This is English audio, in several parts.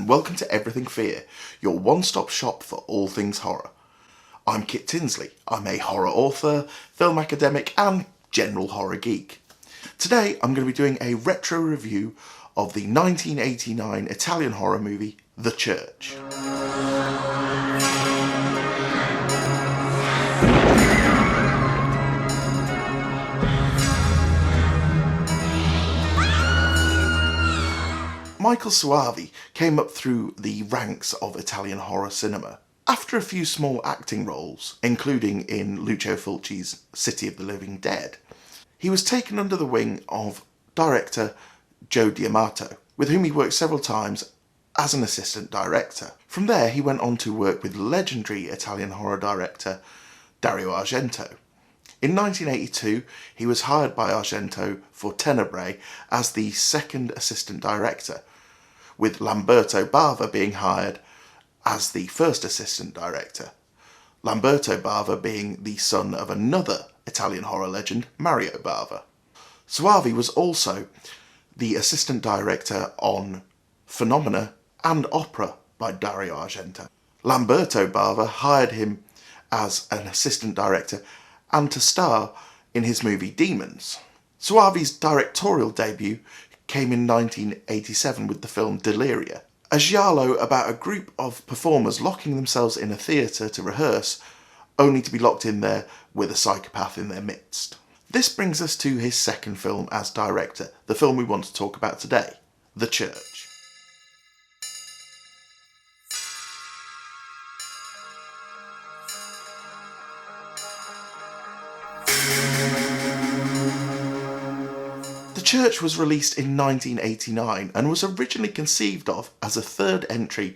and welcome to Everything Fear, your one-stop shop for all things horror. I'm Kit Tinsley. I'm a horror author, film academic and general horror geek. Today I'm going to be doing a retro review of the 1989 Italian horror movie, The Church. Michael Soavi came up through the ranks of Italian horror cinema after a few small acting roles, including in Lucio Fulci's City of the Living Dead. He was taken under the wing of director Joe D'Amato, with whom he worked several times as an assistant director. From there he went on to work with legendary Italian horror director Dario Argento. In 1982, he was hired by Argento for Tenebrae as the second assistant director, with Lamberto Bava being hired as the first assistant director. Lamberto Bava being the son of another Italian horror legend, Mario Bava. Soavi was also the assistant director on Phenomena and Opera by Dario Argento. Lamberto Bava hired him as an assistant director and to star in his movie Demons. Soavi's directorial debut came in 1987 with the film Deliria, a giallo about a group of performers locking themselves in a theatre to rehearse, only to be locked in there with a psychopath in their midst. This brings us to his second film as director, the film we want to talk about today, The Church. The Church was released in 1989 and was originally conceived of as a third entry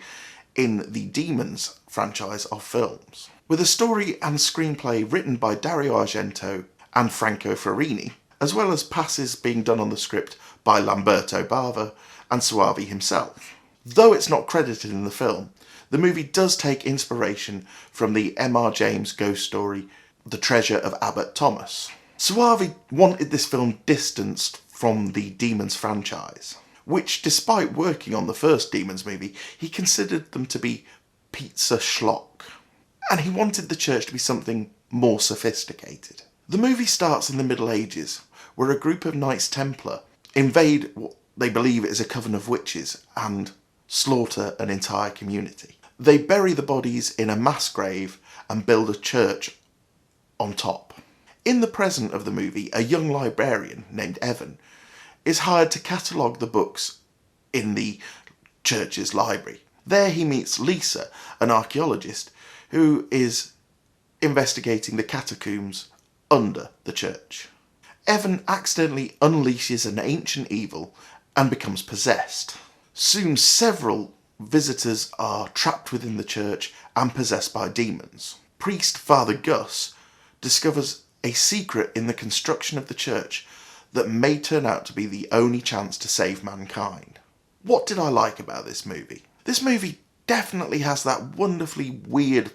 in the Demons franchise of films. With a story and screenplay written by Dario Argento and Franco Ferrini, as well as passes being done on the script by Lamberto Bava and Soavi himself. Though it's not credited in the film, the movie does take inspiration from the M.R. James ghost story, The Treasure of Abbot Thomas. Soavi wanted this film distanced from the Demons franchise, which, despite working on the first Demons movie, he considered them to be pizza schlock, and he wanted The Church to be something more sophisticated. The movie starts in the Middle Ages, where a group of Knights Templar invade what they believe is a coven of witches and slaughter an entire community. They bury the bodies in a mass grave and build a church on top. In the present of the movie, a young librarian named Evan is hired to catalogue the books in the church's library. There he meets Lisa, an archaeologist who is investigating the catacombs under the church. Evan accidentally unleashes an ancient evil and becomes possessed. Soon several visitors are trapped within the church and possessed by demons. Priest Father Gus discovers a secret in the construction of the church that may turn out to be the only chance to save mankind. What did I like about this movie? This movie definitely has that wonderfully weird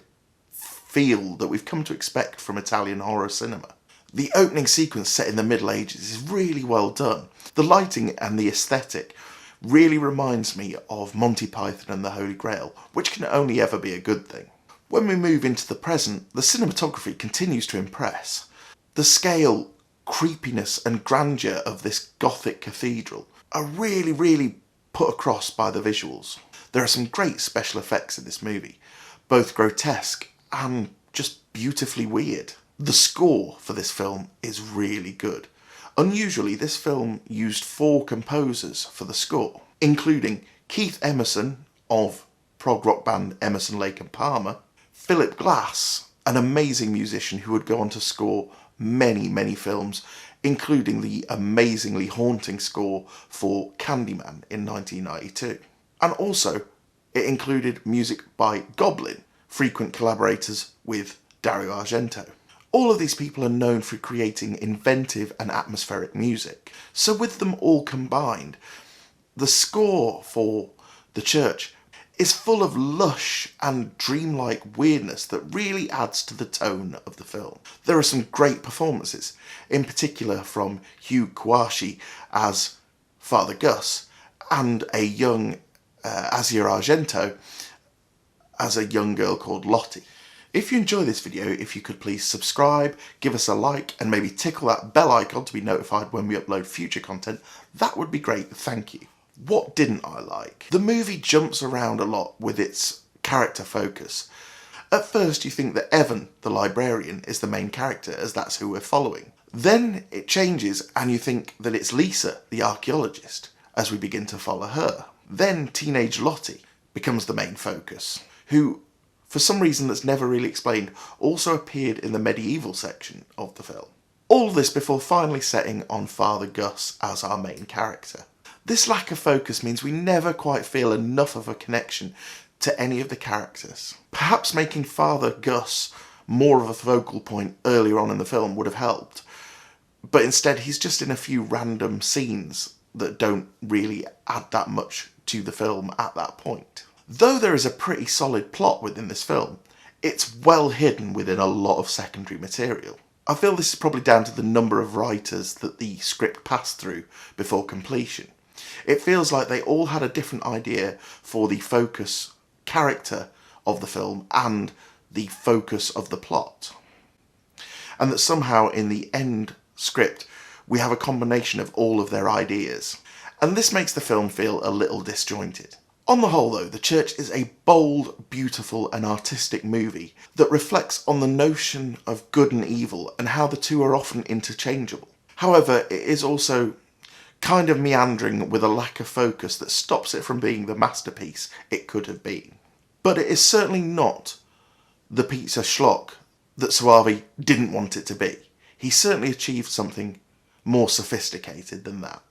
feel that we've come to expect from Italian horror cinema. The opening sequence set in the Middle Ages is really well done. The lighting and the aesthetic really reminds me of Monty Python and the Holy Grail, which can only ever be a good thing. When we move into the present, the cinematography continues to impress. The scale, creepiness and grandeur of this Gothic cathedral are really put across by the visuals. There are some great special effects in this movie, both grotesque and just beautifully weird. The score for this film is really good. Unusually, this film used 4 composers for the score, including Keith Emerson of prog rock band Emerson, Lake and Palmer, Philip Glass, an amazing musician who would go on to score many films, including the amazingly haunting score for Candyman in 1992. And also, it included music by Goblin, frequent collaborators with Dario Argento. All of these people are known for creating inventive and atmospheric music. So with them all combined, the score for The Church is full of lush and dreamlike weirdness that really adds to the tone of the film. There are some great performances, in particular from Hugh Kouachi as Father Gus, and a young Asia Argento as a young girl called Lottie. If you enjoy this video, if you could please subscribe, give us a like, and maybe tickle that bell icon to be notified when we upload future content, that would be great, thank you. What didn't I like? The movie jumps around a lot with its character focus. At first you think that Evan, the librarian, is the main character, as that's who we're following. Then it changes and you think that it's Lisa, the archaeologist, as we begin to follow her. Then teenage Lottie becomes the main focus, who, for some reason that's never really explained, also appeared in the medieval section of the film. All this before finally setting on Father Gus as our main character. This lack of focus means we never quite feel enough of a connection to any of the characters. Perhaps making Father Gus more of a focal point earlier on in the film would have helped, but instead he's just in a few random scenes that don't really add that much to the film at that point. Though there is a pretty solid plot within this film, it's well hidden within a lot of secondary material. I feel this is probably down to the number of writers that the script passed through before completion. It feels like they all had a different idea for the focus character of the film and the focus of the plot. And that somehow in the end script we have a combination of all of their ideas. And this makes the film feel a little disjointed. On the whole though, The Church is a bold, beautiful and artistic movie that reflects on the notion of good and evil and how the two are often interchangeable. However, it is also kind of meandering with a lack of focus that stops it from being the masterpiece it could have been. But it is certainly not the pizza schlock that Soavi didn't want it to be. He certainly achieved something more sophisticated than that.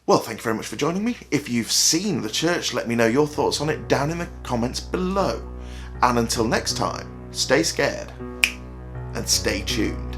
Well, thank you very much for joining me. If you've seen The Church, let me know your thoughts on it down in the comments below. And until next time, stay scared and stay tuned.